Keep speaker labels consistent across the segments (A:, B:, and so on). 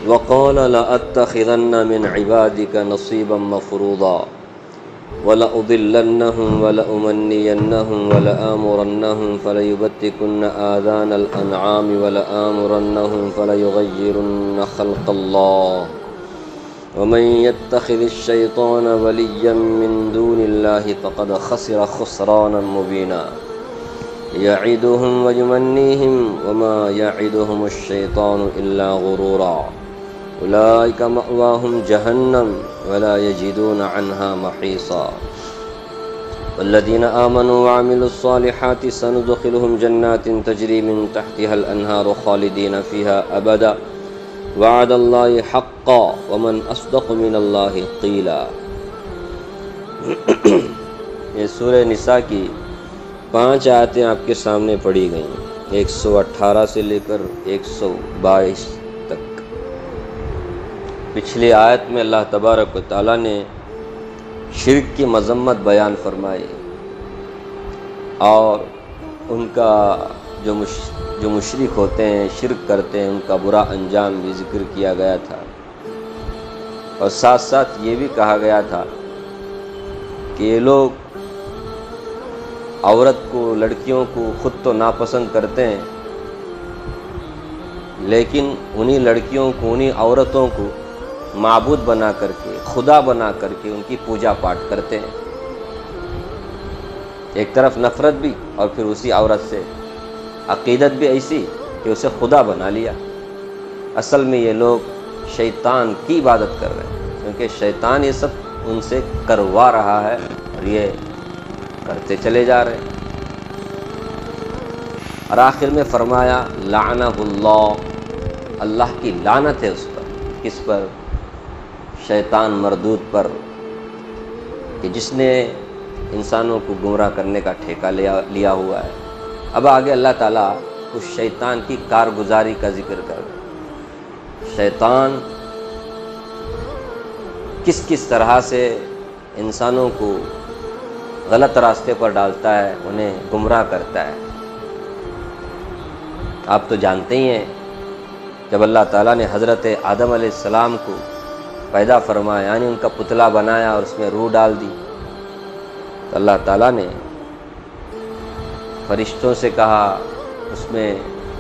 A: وقال لأتخذن من عبادك نصيبا مفروضا ولأضلنهم ولأمنينهم ولآمرنهم فليبتكن آذان الأنعام ولآمرنهم فليغيرن خلق الله ومن يتخذ الشيطان وليا من دون الله فقد خسر خسرانا مبينا يعدهم ويمنيهم وما يعدهم الشيطان إلا غرورا أولئك مأواهم جهنم ولا يجدون عنها محيصا والذين آمنوا وعملوا الصالحات سندخلهم جنات تجري من تحتها الأنهار خالدين فيها أبدا وعد الله حقا ومن أصدق من الله قيلا۔ یہ سورہ نساء کی 5 آیتیں آپ کے سامنے پڑھی گئیں، 118 سے لے کر 122 تک۔ پچھلی آیت میں اللہ تبارک و تعالیٰ نے شرک کی مذمت بیان فرمائی اور ان کا جو مشرک ہوتے ہیں، شرک کرتے ہیں، ان کا برا انجام بھی ذکر کیا گیا تھا، اور ساتھ ساتھ یہ بھی کہا گیا تھا کہ یہ لوگ عورت کو، لڑکیوں کو خود تو ناپسند کرتے ہیں، لیکن انہی لڑکیوں کو، انہی عورتوں کو معبود بنا کر کے، خدا بنا کر کے ان کی پوجا پاٹ کرتے ہیں۔ ایک طرف نفرت بھی، اور پھر اسی عورت سے عقیدت بھی ایسی کہ اسے خدا بنا لیا۔ اصل میں یہ لوگ شیطان کی عبادت کر رہے ہیں، کیونکہ شیطان یہ سب ان سے کروا رہا ہے اور یہ کرتے چلے جا رہے ہیں۔ اور آخر میں فرمایا لعنہ اللہ، اللہ کی لعنت ہے اس پر۔ کس پر؟ شیطان مردود پر، کہ جس نے انسانوں کو گمراہ کرنے کا ٹھیکہ لیا ہوا ہے۔ اب آگے اللہ تعالیٰ اس شیطان کی کارگزاری کا ذکر کر رہے ہیں۔ شیطان کس کس طرح سے انسانوں کو غلط راستے پر ڈالتا ہے، انہیں گمراہ کرتا ہے۔ آپ تو جانتے ہی ہیں، جب اللہ تعالیٰ نے حضرت آدم علیہ السلام کو پیدا فرمایا، یعنی ان کا پتلا بنایا اور اس میں روح ڈال دی، تو اللہ تعالیٰ نے فرشتوں سے کہا، اس میں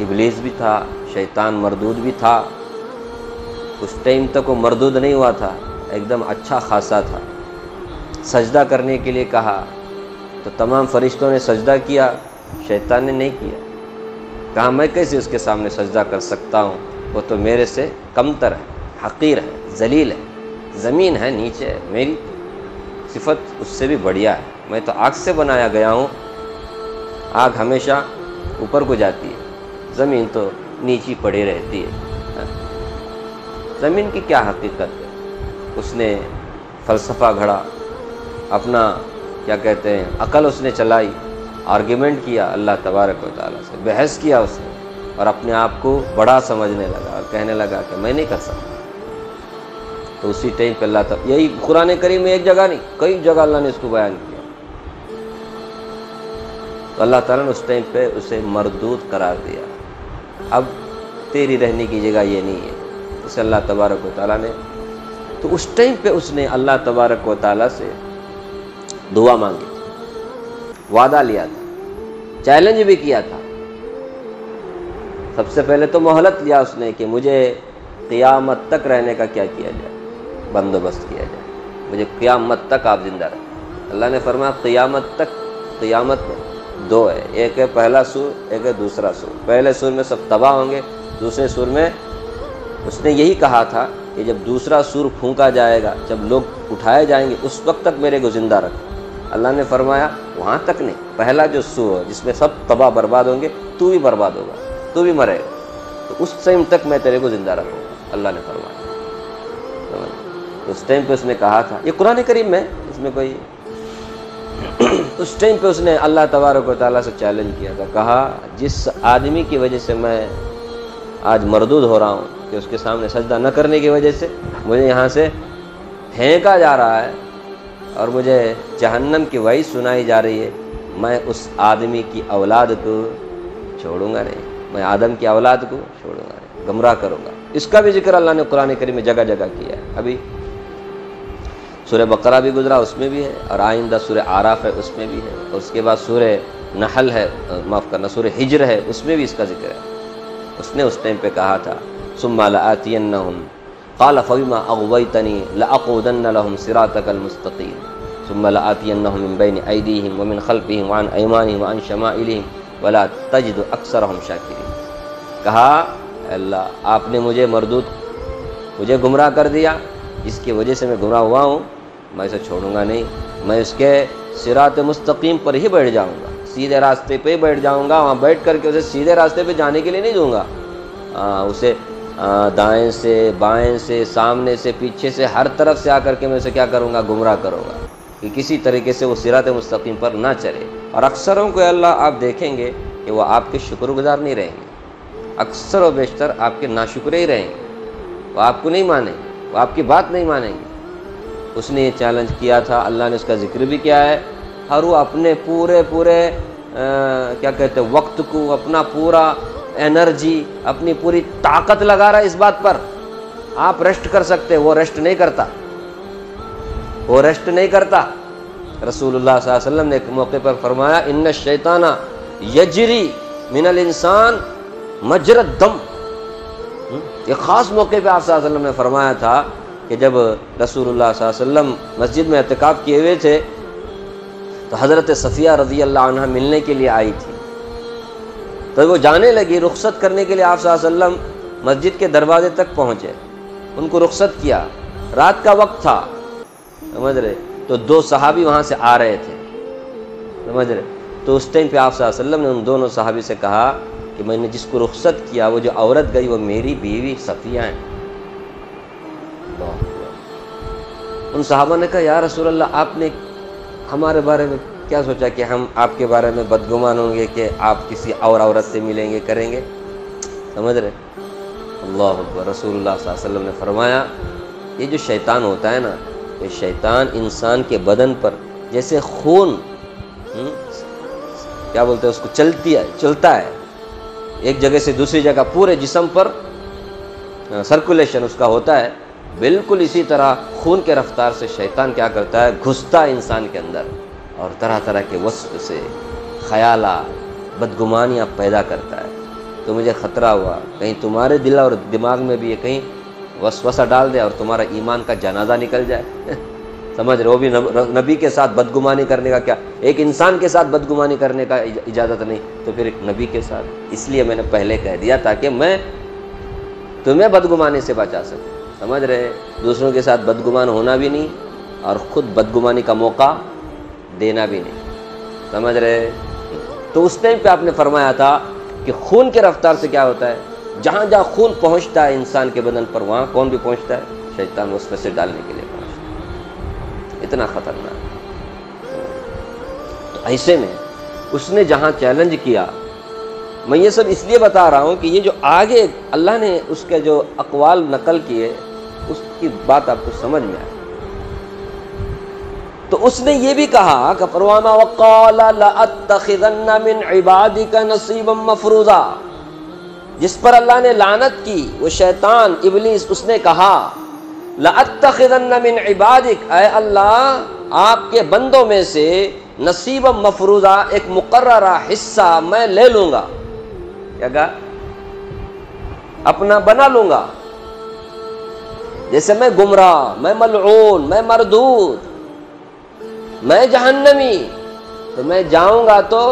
A: ابلیس بھی تھا، شیطان مردود بھی تھا۔ اس ٹائم تک وہ مردود نہیں ہوا تھا، ایک دم اچھا خاصا تھا۔ سجدہ کرنے کے لیے کہا تو تمام فرشتوں نے سجدہ کیا، شیطان نے نہیں کیا۔ کہا میں کیسے اس کے سامنے سجدہ کر سکتا ہوں، وہ تو میرے سے کمتر ہے، حقیر ہے، ذلیل ہے، زمین ہے، نیچے ہے، میری صفت اس سے بھی بڑھیا ہے۔ میں تو آگ سے بنایا گیا ہوں، آگ ہمیشہ اوپر کو جاتی ہے، زمین تو نیچی پڑی رہتی ہے۔ زمین کی کیا حقیقت ہے؟ اس نے فلسفہ گھڑا، اپنا کیا کہتے ہیں عقل اس نے چلائی، آرگیومنٹ کیا اللہ تبارک و تعالیٰ سے، بحث کیا اس نے، اور اپنے آپ کو بڑا سمجھنے لگا اور کہنے لگا کہ میں نہیں کر سکتا۔ تو اسی ٹائم پہ اللہ تعالیٰ، یہی قرآن کریم میں ایک جگہ نہیں، کئی جگہ اللہ نے اس کو بیان کیا، تو اللہ تعالیٰ نے اس ٹائم پہ اسے مردود قرار دیا۔ اب تیری رہنے کی جگہ یہ نہیں ہے، اسے اللہ تبارک و تعالیٰ نے، تو اس ٹائم پہ اس نے اللہ تبارک و تعالیٰ سے دعا مانگی تھی، وعدہ لیا تھا، چیلنج بھی کیا تھا۔ سب سے پہلے تو مہلت لیا اس نے کہ مجھے قیامت تک رہنے کا کیا کیا جائے، بندوبست کیا جائے، مجھے قیامت تک آپ زندہ رہیں۔ اللہ نے فرمایا قیامت تک، قیامت میں 2 ہے، ایک ہے پہلا سور، ایک ہے دوسرا سور۔ پہلے سور میں سب تباہ ہوں گے، دوسرے سور میں اس نے یہی کہا تھا کہ جب دوسرا سور پھونکا جائے گا، جب لوگ اٹھائے جائیں گے، اس وقت تک میرے کو زندہ رکھو۔ اللہ نے فرمایا وہاں تک نہیں، پہلا جو سور ہے جس میں سب تباہ برباد ہوں گے، تو بھی برباد ہوگا، تو بھی مرے گا، تو اس ٹائم تک میں تیرے کو زندہ رکھوں گا، اللہ نے فرمایا۔ اس ٹائم پہ اس نے کہا تھا، یہ قرآن کریم میں، اس میں کوئی اس ٹائم پہ اس نے اللہ تبارک و تعالیٰ سے چیلنج کیا تھا، کہا جس آدمی کی وجہ سے میں آج مردود ہو رہا ہوں، کہ اس کے سامنے سجدہ نہ کرنے کی وجہ سے مجھے یہاں سے پھینکا جا رہا ہے اور مجھے جہنم کی وعید سنائی جا رہی ہے، میں اس آدمی کی اولاد کو چھوڑوں گا نہیں، میں آدم کی اولاد کو چھوڑوں گا نہیں۔ گمراہ کروں گا۔ اس کا بھی ذکر اللہ نے قرآن کریم میں جگہ جگہ کیا ہے۔ ابھی سورہ بقرہ بھی گزرا، اس میں بھی ہے، اور آئندہ سورہ اعراف ہے، اس میں بھی ہے، اور اس کے بعد سورہ نحل ہے، معاف کرنا سورہ ہجر ہے، اس میں بھی اس کا ذکر ہے۔ اس نے اس ٹائم پہ کہا تھا ثم لآتینہم قال فبما اغویتنی لأقعدن لهم صراطک المستقیم ثم لآتینہم من بین ایدیہم ومن خلفہم وعن ایمانہم وعن شمائلہم ولا تجد اکثرہم شاکرین۔ کہا اللہ آپ نے مجھے گمراہ کر دیا، جس کی وجہ سے میں گمراہ ہوا ہوں، میں اسے چھوڑوں گا نہیں، میں اس کے صراط مستقیم پر ہی بیٹھ جاؤں گا، سیدھے راستے پہ ہی بیٹھ جاؤں گا، وہاں بیٹھ کر کے اسے سیدھے راستے پہ جانے کے لیے نہیں دوں گا، اسے دائیں سے بائیں سے سامنے سے پیچھے سے ہر طرف سے آ کر کے میں اسے کیا کروں گا، گمراہ کروں گا کہ کسی طریقے سے وہ صراط مستقیم پر نہ چلے۔ اور اکثروں کو اللہ آپ دیکھیں گے کہ وہ آپ کے شکر گزار نہیں رہیں گے، اکثر و بیشتر آپ کے ناشکرے ہی رہیں گے، وہ آپ کو نہیں مانیں گے، وہ آپ کی بات نہیں مانیں گے۔ اس نے یہ چیلنج کیا تھا، اللہ نے اس کا ذکر بھی کیا ہے، اور وہ اپنے پورے کیا کہتے ہیں وقت کو، اپنا پورا انرجی، اپنی پوری طاقت لگا رہا ہے اس بات پر۔ آپ ریسٹ کر سکتے، وہ ریسٹ نہیں کرتا، وہ ریسٹ نہیں کرتا۔ رسول اللہ صلی اللہ علیہ وسلم نے ایک موقع پر فرمایا ان الشیطان یجری من الانسان مجرى الدم۔ ایک خاص موقع پہ آپ صلی اللہ علیہ وسلم نے فرمایا تھا کہ جب رسول اللہ صلی اللہ علیہ وسلم مسجد میں اعتکاف کیے ہوئے تھے تو حضرت صفیہ رضی اللہ عنہ ملنے کے لیے آئی تھی، تو وہ جانے لگی، رخصت کرنے کے لیے آپ صلی اللہ علیہ وسلم مسجد کے دروازے تک پہنچے، ان کو رخصت کیا، رات کا وقت تھا، سمجھ رہے، تو دو صحابی وہاں سے آ رہے تھے، سمجھ رہے، تو اس ٹائم پہ آپ صلی اللہ علیہ وسلم نے ان دونوں صحابی سے کہا کہ میں نے جس کو رخصت کیا وہ جو عورت گئی وہ میری بیوی صفیہ ہیں۔ ان صحابہ نے کہا یا رسول اللہ آپ نے ہمارے بارے میں کیا سوچا کہ ہم آپ کے بارے میں بدگمان ہوں گے کہ آپ کسی اور عورت سے ملیں گے کریں گے، سمجھ رہے۔ اللہ اکبر۔ رسول اللہ صلی اللہ علیہ وسلم نے فرمایا یہ جو شیطان ہوتا ہے نا، یہ شیطان انسان کے بدن پر جیسے خون کیا بولتے ہیں اس کو چلتا ہے ایک جگہ سے دوسری جگہ، پورے جسم پر سرکولیشن اس کا ہوتا ہے، بالکل اسی طرح خون کے رفتار سے شیطان کیا کرتا ہے، گھستا ہے انسان کے اندر اور طرح طرح کے وسوسے، خیالات، بدگمانیاں پیدا کرتا ہے۔ تو مجھے خطرہ ہوا کہیں تمہارے دل اور دماغ میں بھی یہ کہیں وسوسہ ڈال دے اور تمہارا ایمان کا جنازہ نکل جائے۔ سمجھ رہے، وہ بھی نبی کے ساتھ بدگمانی کرنے کا کیا، ایک انسان کے ساتھ بدگمانی کرنے کا اجازت نہیں، تو پھر ایک نبی کے ساتھ۔ اس لیے میں نے پہلے کہہ دیا تاکہ میں تمہیں بدگمانی سے بچا سکوں، سمجھ رہے، دوسروں کے ساتھ بدگمان ہونا بھی نہیں اور خود بدگمانی کا موقع دینا بھی نہیں، سمجھ رہے۔ تو اس ٹائم پہ آپ نے فرمایا تھا کہ خون کے رفتار سے کیا ہوتا ہے، جہاں جہاں خون پہنچتا ہے انسان کے بدن پر وہاں کون بھی پہنچتا ہے، شیطان وسوسے ڈالنے کے لیے پہنچتا ہے، اتنا خطرناک۔ تو ایسے میں اس نے جہاں چیلنج کیا، میں یہ سب اس لیے بتا رہا ہوں کہ یہ جو آگے اللہ نے اس کے جو اقوال نقل کیے اس کی بات آپ کو سمجھ میں آئے۔ تو اس نے یہ بھی کہا کہ فرمایا وقال لأتخذن من عبادك نصيبا مفروضا، جس پر اللہ نے لعنت کی وہ شیطان ابلیس، اس نے کہا لأتخذن من عبادك، اے اللہ آپ کے بندوں میں سے نصیبا مفروضا، ایک مقررہ حصہ میں لے لوں گا، کیا کہا، اپنا بنا لوں گا، جیسے میں گمراہ، میں ملعون، میں مردود، میں جہنمی، تو میں جاؤں گا تو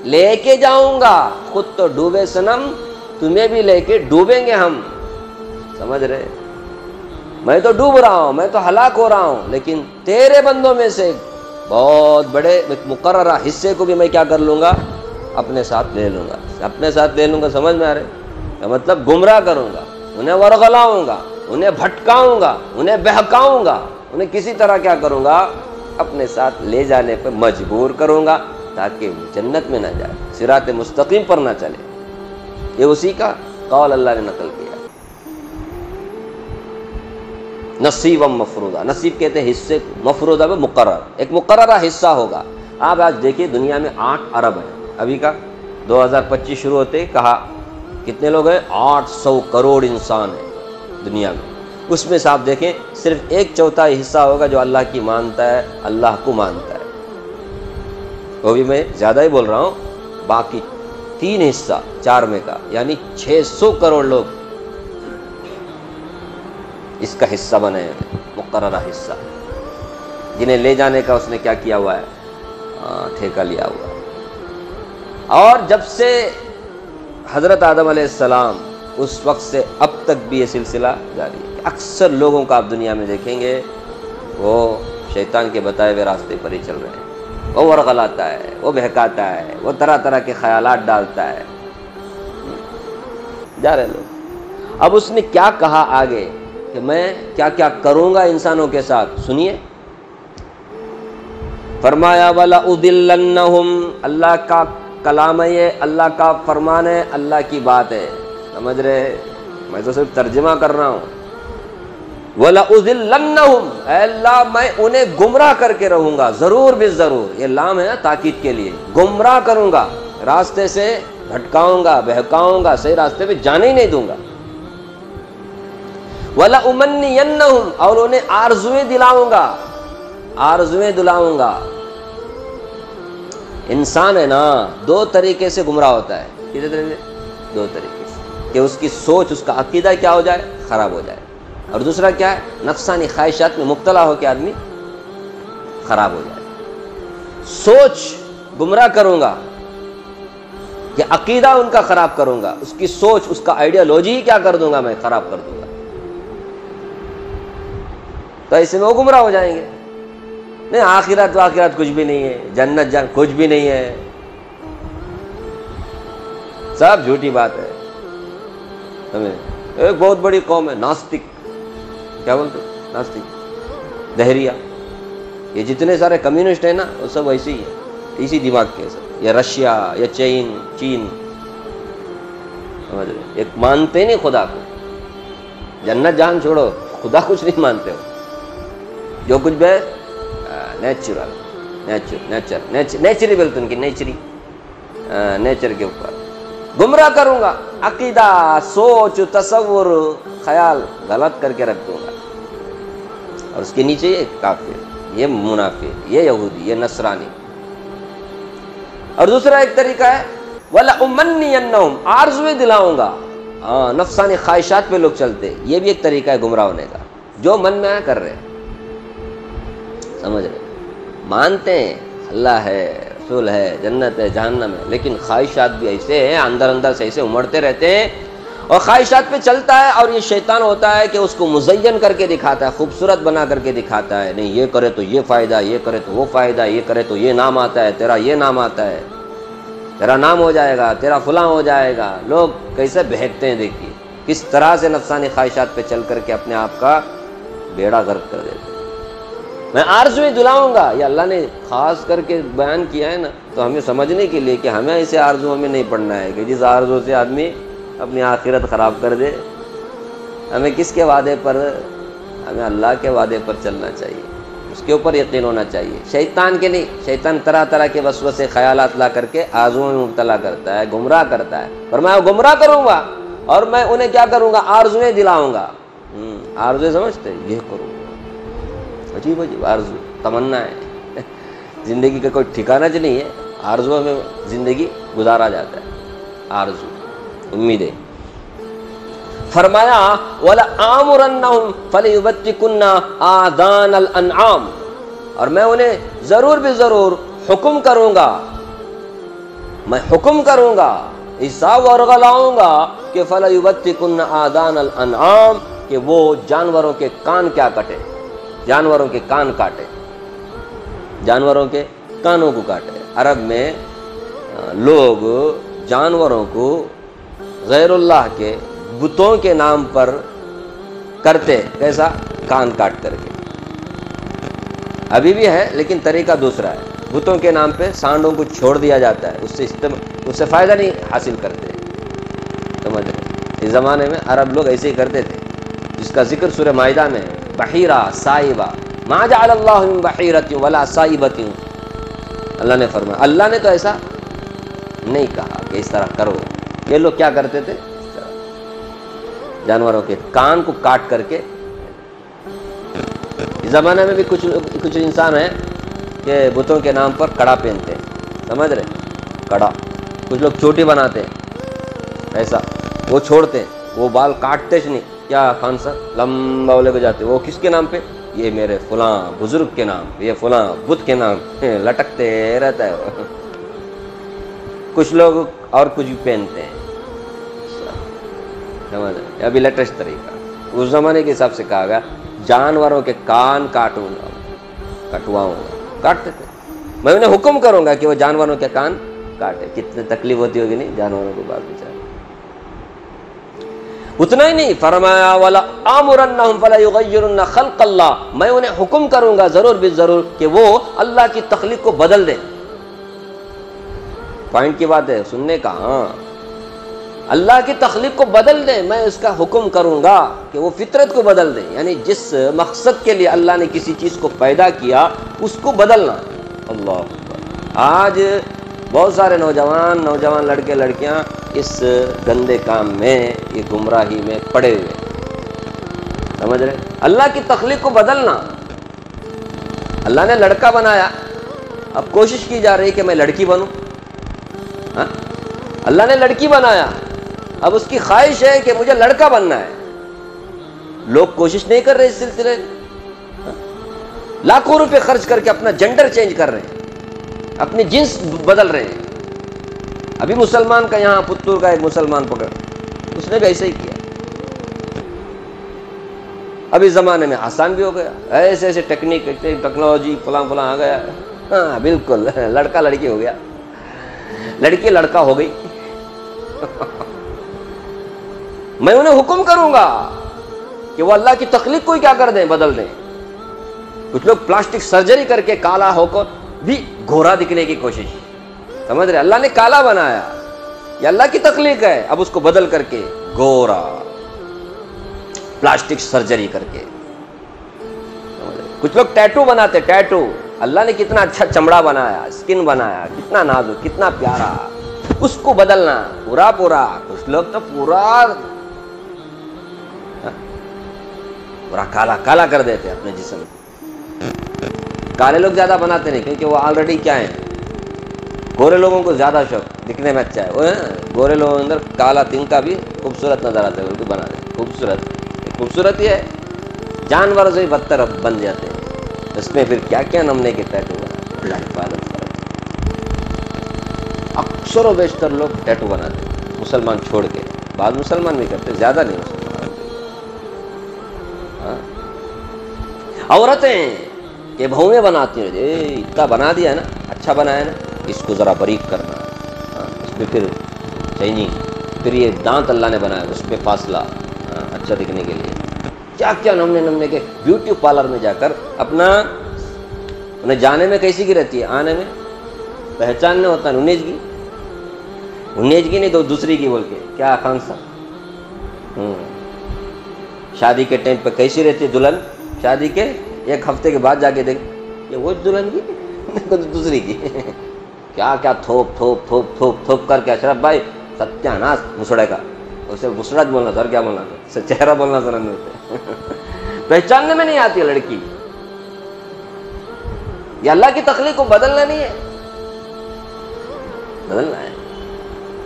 A: لے کے جاؤں گا، خود تو ڈوبے صنم، تمہیں بھی لے کے ڈوبیں گے ہم، سمجھ رہے، میں تو ڈوب رہا ہوں، میں تو ہلاک ہو رہا ہوں، لیکن تیرے بندوں میں سے بہت بڑے مقررہ حصے کو بھی میں کیا کر لوں گا، اپنے ساتھ لے لوں گا، اپنے ساتھ لے لوں گا، سمجھ میں آ رہے، مطلب گمراہ کروں گا، انہیں ورغلاؤں گا، انہیں بھٹکاؤں گا، انہیں بہکاؤں گا، انہیں کسی طرح کیا کروں گا، اپنے ساتھ لے جانے پہ مجبور کروں گا تاکہ جنت میں نہ جائے، صراط مستقیم پر نہ چلے۔ یہ اسی کا قول اللہ نے نقل کیا، نصیبا مفروضہ، نصیب کہتے ہیں حصے، مفروضہ میں مقرر، ایک مقررہ حصہ ہوگا۔ آپ آج دیکھیے دنیا میں 8 ارب ہیں، ابھی کا 2025 شروع ہوتے کہا کتنے لوگ ہیں؟ 800 کروڑ انسان ہیں دنیا میں. اس میں سے آپ دیکھیں صرف 1/4 حصہ ہوگا جو اللہ کی مانتا ہے، اللہ کو مانتا ہے. وہ بھی میں زیادہ ہی بول رہا ہوں. باقی 3 حصہ 4 میں کا یعنی 600 کروڑ لوگ اس کا حصہ بنے ہیں، مقررہ حصہ، جنہیں لے جانے کا اس نے کیا کیا ہوا ہے؟ ٹھیکہ لیا ہوا ہے. اور جب سے حضرت آدم علیہ السلام اس وقت سے اب تک بھی یہ سلسلہ جاری ہے. اکثر لوگوں کا آپ دنیا میں دیکھیں گے وہ شیطان کے بتائے ہوئے راستے پر ہی چل رہے ہیں. وہ ورغلاتا ہے، وہ بہکاتا ہے، وہ طرح طرح کے خیالات ڈالتا ہے، جا رہے لوگ. اب اس نے کیا کہا آگے کہ میں کیا کیا کروں گا انسانوں کے ساتھ، سنیے. فرمایا وَلَأُضِلَّنَّهُمْ، اللہ کا کلام ہے، یہ اللہ کا فرمان ہے، اللہ کی بات ہے. سمجھ رہے؟ میں تو صرف ترجمہ کر رہا ہوں. وَلَأُضِلَّنَّهُمْ، اے اللہ میں انہیں گمراہ کر کے رہوں گا، ضرور بھی ضرور. یہ لام ہے تاکید کے لیے. گمراہ کروں گا، راستے سے بھٹکاؤں گا، بہکاؤں گا، صحیح راستے پہ جانے ہی نہیں دوں گا. وَلَأُمَنِّيَنَّهُمْ، اور انہیں آرزویں دلاؤں گا، آرزویں دلاؤں گا. انسان ہے نا 2 طریقے سے گمراہ ہوتا ہے. کتنے طریقے؟ 2 طریقے سے. کہ اس کی سوچ، اس کا عقیدہ کیا ہو جائے؟ خراب ہو جائے. اور دوسرا کیا ہے؟ نفسانی خواہشات میں مبتلا ہو کے آدمی خراب ہو جائے. سوچ گمراہ کروں گا کہ عقیدہ ان کا خراب کروں گا، اس کی سوچ، اس کا آئیڈیالوجی کیا کر دوں گا؟ میں خراب کر دوں گا. تو ایسے میں وہ گمراہ ہو جائیں گے. نہیں آخرت واخرت کچھ بھی نہیں ہے، جنت جان کچھ بھی نہیں ہے، سب جھوٹی بات ہے. ایک بہت بڑی قوم ہے ناستک، کیا بولتے ناستک، دہریہ. یہ جتنے سارے کمیونسٹ ہیں نا وہ سب ایسے ہی ہیں، اسی دماغ کے سب. یا رشیا یا چین، سمجھ رہے؟ ایک مانتے نہیں خدا کو. جنت جان چھوڑو، خدا کچھ نہیں مانتے ہو. جو کچھ بھی نیچری بولتے ان کی نیچر کے اوپر. گمراہ کروں گا، عقیدہ، سوچ، تصور، خیال غلط کر کے رکھ دوں گا. اور اس کے نیچے یہ کافر، یہ منافق، یہ یہودی، یہ نصرانی. اور دوسرا ایک طریقہ ہے وَلَأُمَنِّيَنَّهُمْ، آرزویں دلاؤں گا. نفسانی خواہشات پہ لوگ چلتے، یہ بھی ایک طریقہ ہے گمراہ ہونے کا. جو من میں آیا کر رہے، سمجھ رہے؟ مانتے ہیں اللہ ہے، رسول ہے، جنت ہے، جہنم ہے، لیکن خواہشات بھی ایسے ہیں، اندر اندر سے ایسے امڑتے رہتے ہیں اور خواہشات پہ چلتا ہے. اور یہ شیطان ہوتا ہے کہ اس کو مزین کر کے دکھاتا ہے، خوبصورت بنا کر کے دکھاتا ہے. نہیں یہ کرے تو یہ فائدہ، یہ کرے تو وہ فائدہ، یہ کرے تو یہ نام آتا ہے، تیرا یہ نام آتا ہے، تیرا نام ہو جائے گا، تیرا فلاں ہو جائے گا. لوگ کیسے بہکتے ہیں، دیکھیے کس طرح سے نفسانی خواہشات پہ چل کر کے اپنے آپ کا بیڑا غرق کر دیتے. میں آرزویں دلاؤں گا، یہ اللہ نے خاص کر کے بیان کیا ہے نا، تو ہمیں سمجھنے کے لیے کہ ہمیں ایسے آرزوؤں میں نہیں پڑنا ہے کہ جس آرزو سے آدمی اپنی آخرت خراب کر دے. ہمیں کس کے وعدے پر؟ ہمیں اللہ کے وعدے پر چلنا چاہیے، اس کے اوپر یقین ہونا چاہیے. شیطان کے نہیں. شیطان طرح طرح کے وسوسے خیالات لا کر کے آرزوؤں میں مبتلا کرتا ہے، گمراہ کرتا ہے. اور میں گمراہ کروں گا اور میں انہیں کیا کروں گا؟ آرزویں دلاؤں گا. آرزویں سمجھتے؟ یہ کروں گا. عجیب عجیب آرزو، تمنا ہے. زندگی کا کوئی ٹھکانہ نہیں ہے، آرزو میں زندگی گزارا جاتا ہے. آرزو، امیدیں. فرمایا وَلَآمُرَنَّهُمْ فَلَيُبَتِّكُنَّ آذَانَ الْأَنْعَامِ، اور میں انہیں ضرور بھی ضرور حکم کروں گا، میں حکم کروں گا، ایسا ورغلاؤں گا کہ فَلَيُبَتِّكُنَّ آذَانَ الْأَنْعَامِ، کہ وہ جانوروں کے کان کیا کٹے، جانوروں کے کان کاٹے، جانوروں کے کانوں کو کاٹے. عرب میں لوگ جانوروں کو غیر اللہ کے بتوں کے نام پر کرتے، کیسا؟ کان کاٹ کر کے. ابھی بھی ہے لیکن طریقہ دوسرا ہے. بتوں کے نام پہ سانڈوں کو چھوڑ دیا جاتا ہے، اس سے فائدہ نہیں حاصل کرتے. سمجھ رہے؟ اس زمانے میں عرب لوگ ایسے ہی کرتے تھے، جس کا ذکر سورہ مائدہ میں ہے. بحیرہ سائبہ، ما جعل اللہ من بحیرۃ ولا سائبۃ، اللہ نے فرمایا، اللہ نے تو ایسا نہیں کہا کہ اس طرح کرو. یہ لوگ کیا کرتے تھے؟ جانوروں کے کان کو کاٹ کر کے. اس زمانے میں بھی کچھ انسان ہیں کہ بتوں کے نام پر کڑا پہنتے ہیں، سمجھ رہے؟ کڑا. کچھ لوگ چوٹی بناتے ہیں ایسا، وہ چھوڑتے ہیں، وہ بال کاٹتے نہیں. کیا خان صاحب لمبا لے کے جاتے، وہ کس کے نام پہ؟ یہ میرے فلاں بزرگ کے نام، یہ فلاں بت کے نام، لٹکتے رہتا ہے وہ. کچھ لوگ اور کچھ بھی پہنتے ہیں، سمجھ رہے؟ ابھی لیٹسٹ طریقہ. اس زمانے کے حساب سے کہا گیا جانوروں کے کان کاٹوں گا، کٹواؤں گا. کاٹتے تھے. میں انہیں حکم کروں گا کہ وہ جانوروں کے کان کاٹے. کتنی تکلیف ہوتی ہوگی نہیں جانوروں کو بعد بیچارے. اتنا ہی نہیں، فرمایا وَلَا آمُرَنَّهُمْ فَلَا يُغَيِّرُنَّ خَلْقَ اللَّهِ، میں انہیں حکم کروں گا ضرور بھی ضرور کہ وہ اللہ کی تخلیق کو بدل دیں. پوائنٹ کی بات ہے سننے کا. ہاں، اللہ کی تخلیق کو بدل دیں. میں اس کا حکم کروں گا کہ وہ فطرت کو بدل دیں، یعنی جس مقصد کے لیے اللہ نے کسی چیز کو پیدا کیا اس کو بدلنا. اللہ اکبر. آج بہت سارے نوجوان لڑکے لڑکیاں اس گندے کام میں، یہ گمراہی میں پڑے ہوئے. سمجھ رہے؟ اللہ کی تخلیق کو بدلنا. اللہ نے لڑکا بنایا، اب کوشش کی جا رہی کہ میں لڑکی بنوں. ہاں؟ اللہ نے لڑکی بنایا، اب اس کی خواہش ہے کہ مجھے لڑکا بننا ہے. لوگ کوشش نہیں کر رہے اس سلسلے میں. لاکھوں روپے خرچ کر کے اپنا جنڈر چینج کر رہے ہیں، اپنی جنس بدل رہے ہیں. ابھی مسلمان کا یہاں پتور کا ایک مسلمان پکڑ، اس نے بھی ایسا ہی کیا. ابھی زمانے میں آسان بھی ہو گیا، ایسے ایسے ٹیکنالوجی فلاں آ گیا. ہاں بالکل، لڑکا لڑکی ہو گیا، لڑکی لڑکا ہو گئی. میں انہیں حکم کروں گا کہ وہ اللہ کی تخلیق کو ہی کیا کر دیں، بدل دیں. کچھ لوگ پلاسٹک سرجری کر کے کالا ہو کر بھی گورا دکھنے کی کوشش. سمجھ رہے؟ اللہ نے کالا بنایا، یہ اللہ کی تخلیق ہے، اب اس کو بدل کر کے گورا، پلاسٹک سرجری کر کے. کچھ لوگ ٹیٹو بناتے، ٹیٹو. اللہ نے کتنا اچھا چمڑا بنایا، اسکن بنایا، کتنا نازک، کتنا پیارا، اس کو بدلنا پورا. کچھ لوگ تو پورا کالا کر دیتے اپنے جسم کو. کالے لوگ زیادہ بناتے نہیں کیونکہ وہ آلریڈی کیا ہیں، گورے لوگوں کو زیادہ شوق دکھنے میں اچھا ہے. وہ گورے لوگوں کے اندر کالا تنکا بھی خوبصورت نظر آتا ہے، بلکہ بنا دیں خوبصورت ہی ہے. جانور سے بھی بدتر بن جاتے ہیں. اس میں پھر کیا کیا نمنے کے ٹیٹو بناتے ہیں. اللہ حفاظت کرے. اکثر و بیشتر لوگ ٹیٹو بناتے ہیں، مسلمان چھوڑ کے. بعض مسلمان بھی کرتے، زیادہ نہیں مسلمان. عورتیں یہ بھویں بناتی ہیں، اتنا بنا دیا ہے نا، اچھا بنایا ہے نا، اس کو ذرا باریک کرنا. اس پہ پھر چینی، پھر یہ دانت اللہ نے بنایا اس پہ فاصلہ اچھا دکھنے کے لیے. کیا کیا نمنے کے بیوٹی پارلر میں جا کر اپنا انہیں جانے میں کیسی کی رہتی ہے، آنے میں پہچاننے ہوتا ہے. انیج کی نہیں تو دوسری کی بول کے. کیا خان صاحب شادی کے ٹائم پہ کیسی رہتی ہے دلہن؟ شادی کے ایک ہفتے کے بعد جا کے دیکھ یہ وہ دلہن کی دوسری کی. کیا کیا تھوپ کر کے. اشرف بھائی ستیہ ناش مسڑے کا، اسے مسڑت بولنا سر، کیا بولنا سر، چہرہ بولنا سر. پہچاننے میں نہیں آتی ہے لڑکی. یہ اللہ کی تخلیق کو بدلنا نہیں ہے، بدلنا ہے.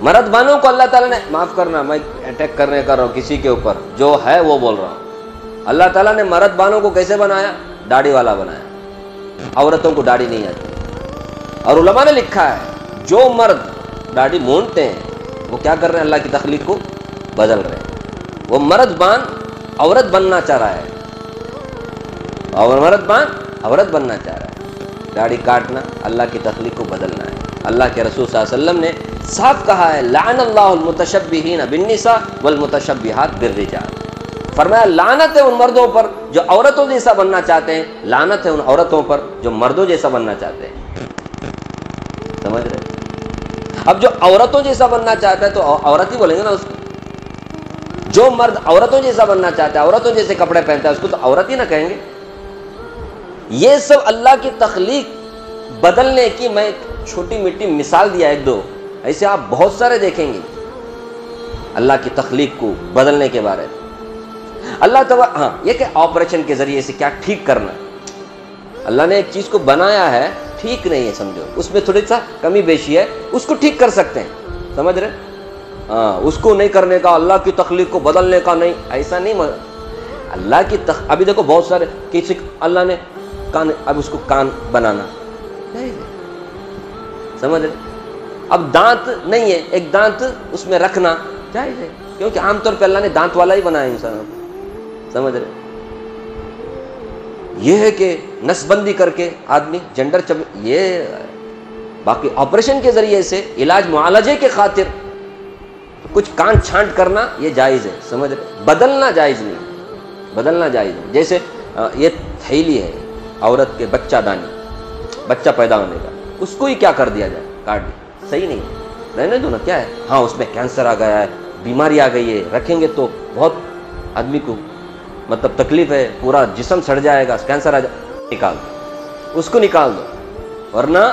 A: مرد بانوں کو اللہ تعالیٰ نے، معاف کرنا میں اٹیک کرنے کر رہا ہوں کسی کے اوپر، جو ہے وہ بول رہا ہوں. اللہ تعالیٰ نے مرد بانوں کو کیسے بنایا؟ داڑھی والا بنایا. عورتوں کو داڑھی نہیں آتی. اور علماء نے لکھا ہے جو مرد داڑھی مونڈتے ہیں وہ کیا کر رہے ہیں؟ اللہ کی تخلیق کو بدل رہے ہیں. وہ مرد بان عورت بننا چاہ رہا ہے، اور مرد بان عورت بننا چاہ رہا ہے. داڑھی کاٹنا اللہ کی تخلیق کو بدلنا ہے. اللہ کے رسول صلی اللہ علیہ وسلم نے صاف کہا ہے لعن اللہ المتشبہین بالنساء والمتشبہات بالرجال. فرمایا لعنت ہے ان مردوں پر جو عورتوں جیسا بننا چاہتے ہیں، لعنت ہے ان عورتوں پر جو مردوں جیسا بننا چاہتے ہیں. سمجھ رہے؟ اب جو عورتوں جیسا بننا چاہتا ہے تو عورت ہی بولیں گے نا اس کو. جو مرد عورتوں جیسا بننا چاہتا ہے، عورتوں جیسے کپڑے پہنتا ہے، اس کو تو عورت ہی نہ کہیں گے. یہ سب اللہ کی تخلیق بدلنے کی میں چھوٹی مٹی مثال دیا ایک دو، ایسے آپ بہت سارے دیکھیں گے. اللہ کی تخلیق کو بدلنے کے بارے میں اللہ تعالیٰ، ہاں یہ کہ آپریشن کے ذریعے سے کیا ٹھیک کرنا، اللہ نے ایک چیز کو بنایا ہے ٹھیک نہیں ہے، سمجھو اس میں تھوڑی سا کمی بیشی ہے، اس کو ٹھیک کر سکتے ہیں، سمجھ رہے؟ ہاں اس کو نہیں کرنے کا، اللہ کی تخلیق کو بدلنے کا نہیں، ایسا نہیں۔ اللہ کی ابھی دیکھو بہت سارے کسی اللہ نے کان، اب اس کو کان بنانا سمجھ رہے؟ اب دانت نہیں ہے، ایک دانت اس میں رکھنا جائز ہے، کیونکہ عام طور پہ اللہ نے دانت والا ہی بنایا انسان کو، سمجھ رہے؟ یہ ہے کہ نس بندی کر کے آدمی جنڈر یہ باقی آپریشن کے ذریعے سے علاج معالجے کے خاطر کچھ کان چھانٹ کرنا یہ جائز ہے، سمجھ رہے؟ بدلنا جائز نہیں، بدلنا جائز نہیں۔ جیسے یہ تھیلی ہے عورت کے بچہ دانی، بچہ پیدا ہونے کا، اس کو ہی کیا کر دیا جائے، کاٹ دیا، صحیح نہیں ہے، رہنے دو نا، کیا ہے، ہاں اس میں کینسر آ گیا ہے، بیماری آ گئی ہے، رکھیں گے تو بہت آدمی کو مطلب تکلیف ہے، پورا جسم سڑ جائے گا، کینسر آ جائے، نکال دو، اس کو نکال دو، ورنہ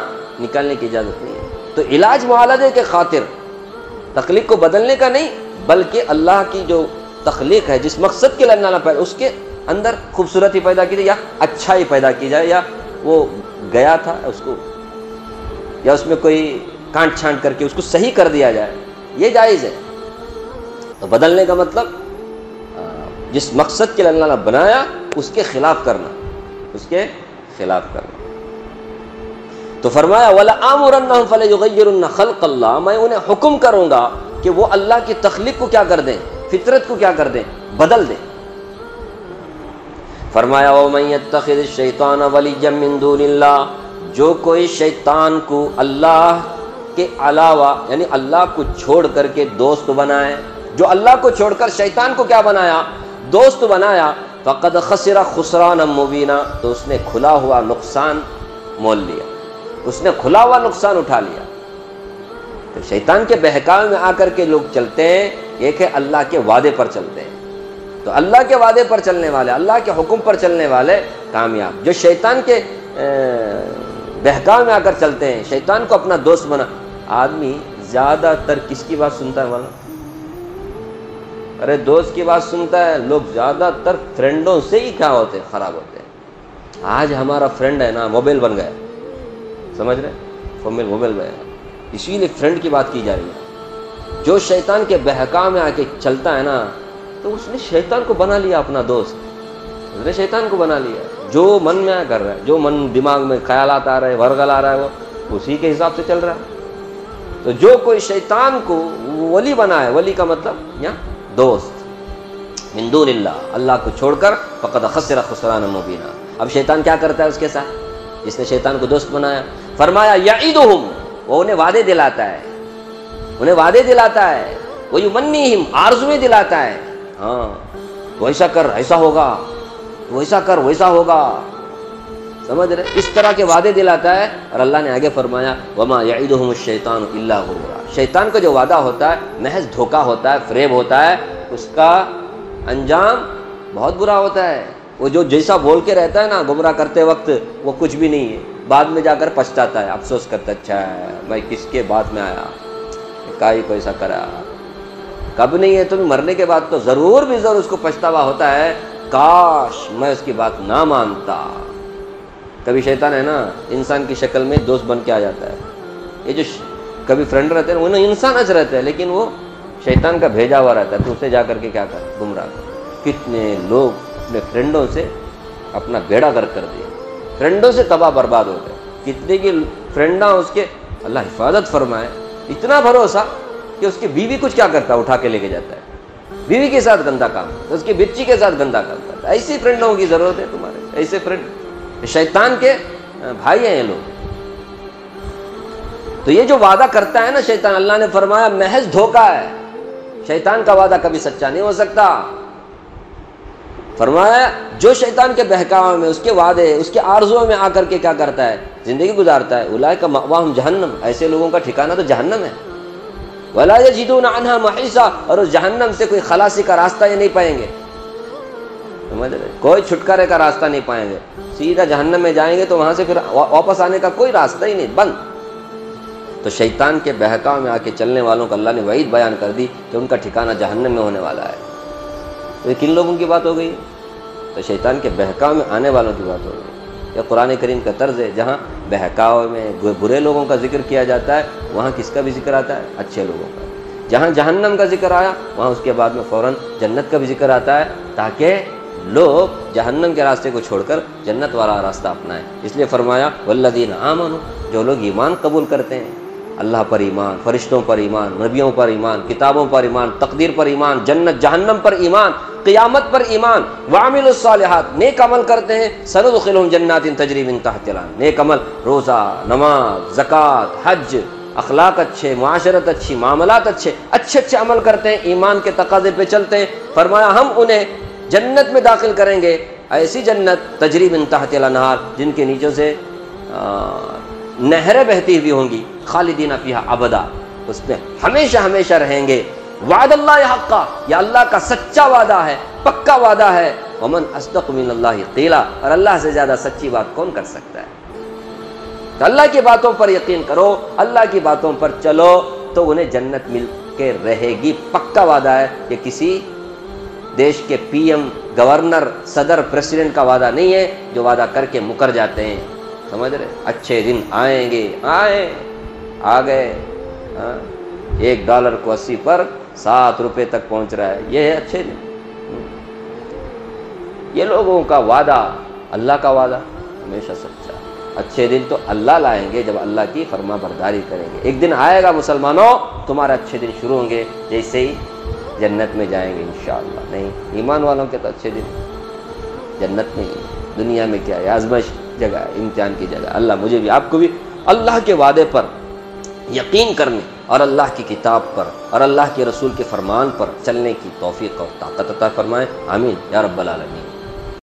A: نکالنے کی اجازت نہیں ہے۔ تو علاج معالجے کے خاطر تخلیق کو بدلنے کا نہیں، بلکہ اللہ کی جو تخلیق ہے جس مقصد کے لیے اللہ نے پیدا، اس کے اندر خوبصورتی پیدا کی جائے یا اچھائی پیدا کی جائے، یا وہ گیا تھا اس کو، یا اس میں کوئی کانٹ چھانٹ کر کے اس کو صحیح کر دیا جائے، یہ جائز ہے۔ تو بدلنے کا مطلب جس مقصد کے لیے اللہ نے بنایا اس کے خلاف کرنا، اس کے خلاف کرنا۔ تو فرمایا وَلَآمُرَنَّهُمْ فَلَيُغَيِّرُنَّ خَلْقَ اللَّهِ، میں انہیں حکم کروں گا کہ وہ اللہ کی تخلیق کو کیا کر دیں، فطرت کو کیا کر دیں، بدل دیں۔ فرمایا وَمَن يَتَّخِذِ الشَّيْطَانَ وَلِيًّا مِّن دُونِ اللَّهِ، جو کوئی شیطان کو اللہ کے علاوہ یعنی اللہ کو چھوڑ کر کے دوست بنائے، جو اللہ کو چھوڑ کر شیطان کو کیا بنایا، دوست بنایا، فَقَدْ خَسِرَ خُسْرَانًا مُبِينًا، تو اس نے کھلا ہوا نقصان مول لیا، اس نے کھلا ہوا نقصان اٹھا لیا۔ تو شیطان کے بہکاوے میں آ کر کے لوگ چلتے ہیں، ایک ہے اللہ کے وعدے پر چلتے ہیں، تو اللہ کے وعدے پر چلنے والے، اللہ کے حکم پر چلنے والے کامیاب۔ جو شیطان کے بہکاوے میں آ کر چلتے ہیں، شیطان کو اپنا دوست بنا، آدمی زیادہ تر کس کی بات سنتا ہے معلوم؟ ارے دوست کی بات سنتا ہے، لوگ زیادہ تر فرینڈوں سے ہی کیا ہوتے ہیں، خراب ہوتے ہیں۔ آج ہمارا فرینڈ ہے نا موبائل بن گیا، سمجھ رہے؟ موبائل بن گیا، اسی لیے فرینڈ کی بات کی جا رہی ہے۔ جو شیطان کے بہکاوے میں آ کے چلتا ہے نا، تو اس نے شیطان کو بنا لیا اپنا دوست، اس نے شیطان کو بنا لیا، جو من میں کر رہا ہے، جو من دماغ میں خیالات آ رہے ہیں، ورگل آ رہا ہے، وہ اسی کے حساب سے چل رہا ہے۔ تو جو کوئی شیطان کو ولی بنا ہے، ولی کا مطلب یا دوست، من دون اللہ، اللہ کو چھوڑ کر، فقد خسر خسرانا مبینا۔ اب شیطان کیا کرتا ہے اس کے ساتھ، جس نے شیطان کو دوست بنایا؟ فرمایا یعیدہم، وہ انہیں وعدے دلاتا ہے، انہیں وعدے دلاتا ہے، ویمنیہم، آرزویں دلاتا ہے، ہاں تو ایسا کر ایسا ہوگا، تو ایسا کر ویسا ہوگا، سمجھ رہے؟ اس طرح کے وعدے دلاتا ہے۔ اور اللہ نے آگے فرمایا وما یعیدہم الشیطان الا غرورا، شیطان کا جو وعدہ ہوتا ہے محض دھوکہ ہوتا ہے، فریب ہوتا ہے، اس کا انجام بہت برا ہوتا ہے۔ وہ جو جیسا بول کے رہتا ہے نا گمراہ کرتے وقت، وہ کچھ بھی نہیں ہے، بعد میں جا کر پچھتاتا ہے، افسوس کرتا ہے، اچھا ہے میں کس کے بات میں آیا، کائی کو ایسا کرا۔ کب نہیں ہے تو مرنے کے بعد تو ضرور بھی ضرور اس کو پچھتاوا ہوتا ہے، کاش میں اس کی بات نہ مانتا۔ کبھی شیطان ہے نا انسان کی شکل میں دوست بن کے آ جاتا ہے۔ یہ جو کبھی فرینڈ رہتے ہیں وہ انسان اچ رہتے ہیں، لیکن وہ شیطان کا بھیجا ہوا رہتا ہے، تو اسے جا کر کے کیا کر گمراہ کر۔ کتنے لوگ اپنے فرینڈوں سے اپنا بیڑا گرک کر دیا، فرینڈوں سے تباہ برباد ہو گئے۔ کتنے کی فرینڈاں اس کے، اللہ حفاظت فرمائے، اتنا بھروسہ کہ اس کی بیوی کچھ کیا کرتا ہے، اٹھا کے لے کے جاتا ہے، بیوی کے ساتھ گندا کام، اس کی بچی کے ساتھ گندا کام کرتا ہے۔ ایسی فرینڈوں کی ضرورت ہے تمہارے، ایسے فرینڈ شیطان کے بھائی ہیں یہ لوگ۔ تو یہ جو وعدہ کرتا ہے نا شیطان، اللہ نے فرمایا محض دھوکہ ہے، شیطان کا وعدہ کبھی سچا نہیں ہو سکتا۔ فرمایا جو شیطان کے بہکاوے میں، اس کے وعدے، اس کے آرزوؤں میں آ کر کے کیا کرتا ہے، زندگی گزارتا ہے، اولئک مأواہم جہنم، ایسے لوگوں کا ٹھکانہ تو جہنم ہے۔ ولا یجدون عنہا محیصا، اور اس جہنم سے کوئی خلاصی کا راستہ یہ نہیں پائیں گے، سمجھ رہے؟ کوئی چھٹکارے کا راستہ نہیں پائیں گے، سیدھا جہنم میں جائیں گے، تو وہاں سے پھر واپس آنے کا کوئی راستہ ہی نہیں، بند۔ تو شیطان کے بہکاؤ میں آ کے چلنے والوں کو اللہ نے وعید بیان کر دی کہ ان کا ٹھکانہ جہنم میں ہونے والا ہے۔ تو یہ کن لوگوں کی بات ہو گئی؟ تو شیطان کے بہکاؤ میں آنے والوں کی بات ہو گئی۔ یہ قرآن کریم کا طرز ہے، جہاں بہکاؤ میں برے لوگوں کا ذکر کیا جاتا ہے وہاں کس کا بھی ذکر آتا ہے؟ اچھے لوگوں کا۔ جہاں جہنم کا ذکر آیا وہاں اس کے بعد میں فوراً جنت کا بھی ذکر آتا ہے، تاکہ لوگ جہنم کے راستے کو چھوڑ کر جنت والا راستہ اپنائیں۔ اس لیے فرمایا والذین آمنوا، جو لوگ ایمان قبول کرتے ہیں، اللہ پر ایمان، فرشتوں پر ایمان، نبیوں پر ایمان، کتابوں پر ایمان، تقدیر پر ایمان، جنت جہنم پر ایمان، قیامت پر ایمان، وعملوا الصالحات، نیک عمل کرتے ہیں، سندخلہم جنات تجری من تحتہا الانہار، نیک عمل روزہ، نماز، زکوٰۃ، حج، اخلاق اچھے، معاشرت اچھی، معاملات اچھے اچھے عمل کرتے ہیں، ایمان کے تقاضے پہ چلتے ہیں، فرمایا ہم انہیں جنت میں داخل کریں گے، ایسی جنت تجری من تحتہا الانہار جن کے نیچوں سے نہریں بہتی ہوئی ہوں گی، خالدین فیہا ابدا، اس میں ہمیشہ ہمیشہ رہیں گے۔ وعد اللہ حقا، یہ اللہ کا سچا وعدہ ہے، پکا وعدہ ہے۔ ومن اصدق من اللہ قیلا، اور اللہ سے زیادہ سچی بات کون کر سکتا ہے؟ تو اللہ کی باتوں پر یقین کرو، اللہ کی باتوں پر چلو تو انہیں جنت مل کے رہے گی، پکا وعدہ ہے۔ یہ کسی دیش کے پی ایم، گورنر، صدر، پریسیڈنٹ کا وعدہ نہیں ہے جو وعدہ کر کے مکر جاتے ہیں، سمجھ رہے؟ اچھے دن آئیں گے، آ گئے، $1 کو 80 پر $7 تک پہنچ رہا ہے، یہ ہے اچھے دن۔ یہ لوگوں کا وعدہ، اللہ کا وعدہ ہمیشہ سچا ہے۔ اچھے دن تو اللہ لائیں گے جب اللہ کی فرما برداری کریں گے۔ ایک دن آئے گا مسلمانوں، تمہارے اچھے دن شروع ہوں گے جیسے ہی جنت میں جائیں گے انشاءاللہ۔ نہیں، ایمان والوں کے تو اچھے دن جنت میں ہی، دنیا میں کیا ہے؟ آزمائش جگہ ہے، امتحان کی جگہ۔ اللہ مجھے بھی آپ کو بھی اللہ کے وعدے پر یقین کرنے اور اللہ کی کتاب پر اور اللہ کے رسول کے فرمان پر چلنے کی توفیق اور طاقت عطا فرمائے، آمین یا رب العالمین۔